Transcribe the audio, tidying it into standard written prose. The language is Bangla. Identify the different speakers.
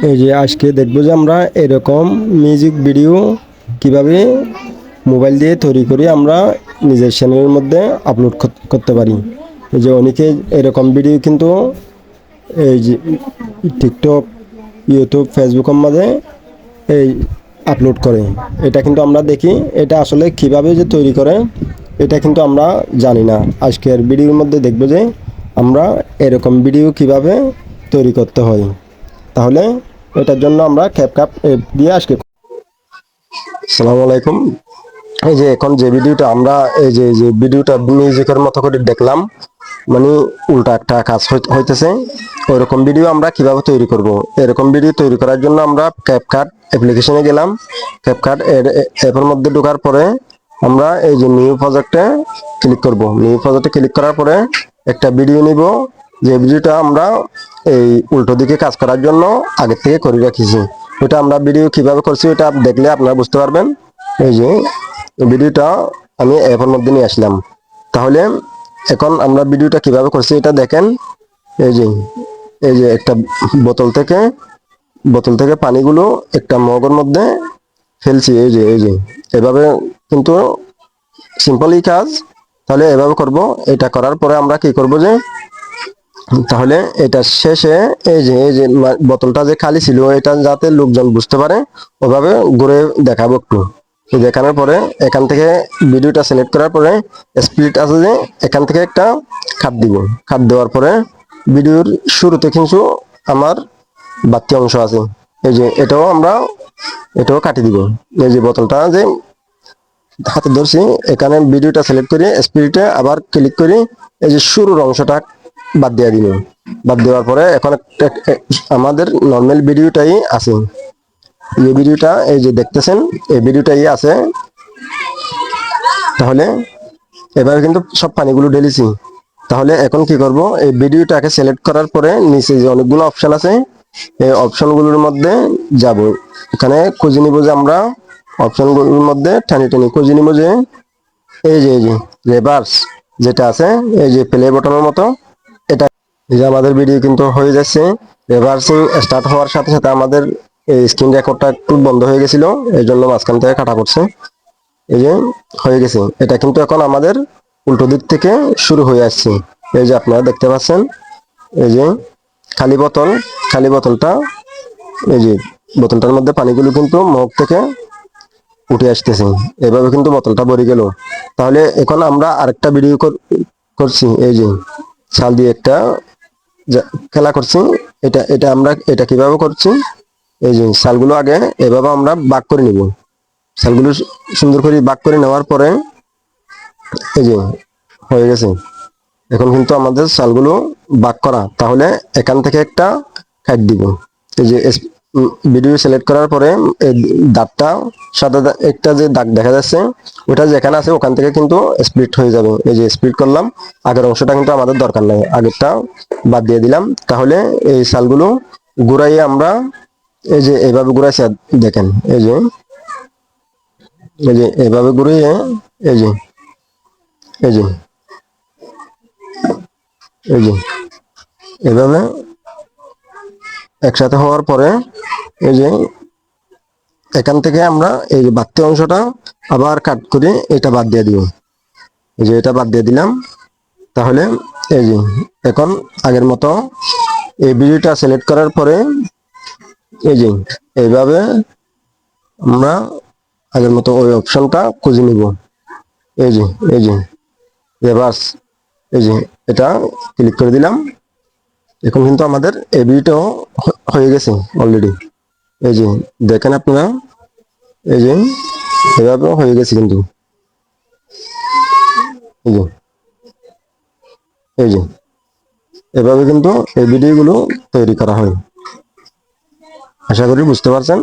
Speaker 1: এই যে আজকে দেখবো যে আমরা এরকম মিউজিক ভিডিও কিভাবে মোবাইল দিয়ে তৈরি করে আমরা নিজের চ্যানেলের মধ্যে আপলোড করতে পারি। এই যে অনেকে এরকম ভিডিও কিন্তু এই যে টিকটক, ইউটিউব, ফেসবুকের মধ্যে এই আপলোড করে। এটা কিন্তু আমরা দেখি, এটা আসলে কিভাবে যে তৈরি করে এটা কিন্তু আমরা জানি না। আজকের ভিডিওর মধ্যে দেখবো যে আমরা এরকম ভিডিও কিভাবে তৈরি করতে হয়। তাহলে এটার জন্য আমরা ক্যাপকাট অ্যাপ দিয়ে আজকে। আসসালামু আলাইকুম। এই যে এখন যে ভিডিওটা আমরা এই যে ভিডিওটা মিউজিকের মতো করে দেখলাম, মানে উল্টা একটা কাজ হইতেছে। ওইরকম ভিডিও আমরা কিভাবে তৈরি করব? এরকম ভিডিও তৈরি করার জন্য আমরা ক্যাপকাট অ্যাপ্লিকেশনে গেলাম। ক্যাপকাট অ্যাপের মধ্যে ঢোকার পরে আমরা এই যে নিউ প্রজেক্টে ক্লিক করব। নিউ প্রজেক্টে ক্লিক করার পরে একটা ভিডিও নিব, যে ভিডিওটা আমরা এই উল্টো দিকে কাজ করার জন্য আগে থেকে করে রাখিছি। ওটা আমরা ভিডিও কিভাবে করছি ওটা দেখলে আপনারা বুঝতে পারবেন। এই যে ভিডিওটা আমি অ্যাপের মধ্যে নিয়ে আসলাম। তাহলে এখন আমরা ভিডিওটা কিভাবে করছি এটা দেখেন। এই যে এই যে একটা বোতল থেকে পানিগুলো একটা মগের মধ্যে ফেলছি। এই যে এভাবে কিন্তু সিম্পলই কাজ। তাহলে এভাবে করব। এটা করার পরে আমরা কি করব যে তাহলে এটা শেষে এই যে বোতলটা যে খালি ছিল এটা যাতে লোকজন বুঝতে পারে ওভাবে ঘুরে দেখাবো একটু। দেখানোর পরে এখান থেকে ভিডিওটা সিলেক্ট করার পরে স্প্লিট আছে যে এখান থেকে একটা কাট দিব। কাট দেওয়ার পরে ভিডিওর শুরুতে কিন্তু আমার বাড়তি অংশ আছে, এই যে এটাও কাটি দিব। এই যে বোতলটা যে হাতে ধরছি এখানে ভিডিওটা সিলেক্ট করে স্প্লিটে আবার ক্লিক করি, এই যে শুরুর অংশটা বাদ দিয়ে দিব। বাদ দেওয়ার পরে এখন আমাদের নর্মাল ভিডিওটাই আছে। এই ভিডিওটা এই যে দেখতেছেন এই ভিডিওটাই আছে। তাহলে এবার কিন্তু সব পানিগুলো ঢেলেছি। তাহলে এখন কি করব, এই ভিডিওটাকে সিলেক্ট করার পরে নিচে যে অনেকগুলো অপশন আছে এই অপশনগুলোর মধ্যে যাব। এখানে খুঁজে নিব যে আমরা অপশনগুলোর মধ্যে টানি টানি খুঁজে নিব যে এই যে রিভার্স যেটা আছে এই যে প্লে বাটনের মতো, এটা এই যে আমাদের ভিডিও কিন্তু হয়ে যাচ্ছে। রিভার্সিং স্টার্ট হওয়ার সাথে সাথে আমাদের এই স্ক্রিন রেকর্ডটা একটু বন্ধ হয়ে গেছিল, এই জন্য মাঝখান থেকে কাটা পড়ছে। এই যে হয়ে গেছে। এটা কিন্তু এখন আমাদের উল্টো দিক থেকে শুরু হয়ে আসছে। এই যে আপনারা দেখতে পাচ্ছেন এই যে খালি বোতলটা এই যে বোতলটার মধ্যে পানিগুলো কিন্তু মুখ থেকে উঠে আসতেছে। এভাবে কিন্তু বোতলটা ভরে গেল। তাহলে এখন আমরা আরেকটা ভিডিও করছি। এই যে ছাল দিয়ে একটা খেলা করছি। এটা এটা আমরা এটা কিভাবে করছি, এই যে শালগুলো আগে এভাবে আমরা ভাগ করে নিব। শালগুলো সুন্দর করে ভাগ করে নেওয়ার পরে এই যে হয়ে গেছে। এখন কিন্তু আমাদের শালগুলো ভাগ করা। তাহলে এখান থেকে একটা কাট দিব। এই যে ভিডিও সিলেক্ট করার পরে দাগটা সাদা একটা যে দাগ দেখা যাচ্ছে ওটা যেখানে আছে ওখান থেকে কিন্তু স্প্লিট হয়ে যাবে। এই যে স্প্লিট করলাম, আগের অংশটা কিন্তু আমাদের দরকার নাই, আগেরটা বাদ দিয়ে দিলাম। তাহলে এই শালগুলো ঘুরাইয়ে আমরা এই যে এভাবে ঘুরাইছে দেখেন। এই যে এভাবে ঘুরিয়ে এই যে এই যে এই যে এভাবে একসাথে হওয়ার পরে এই যে এখান থেকে আমরা এই যে বাড়তি অংশটা আবার কাট করে এটা বাদ দিয়ে দিব। এই যে এটা বাদ দিয়ে দিলাম। তাহলে এই যে এখন আগের মতো এই ভিডিওটা সিলেক্ট করার পরে এই যে এইভাবে আমরা আগের মতো ওই অপশনটা খুঁজে নিব। এই যে এই যে রিভার্স, এই যে এটা ক্লিক করে দিলাম। এখন কিন্তু আমাদের এই ভিডিওটাও হয়ে গেছে অলরেডি। এই যে দেখেন আপনারা, এই যে এভাবেও হয়ে গেছে কিন্তু। এই যে এই যে এভাবে কিন্তু এই ভিডিওগুলো তৈরি করা হয়। আশা করি বুঝতে পারছেন।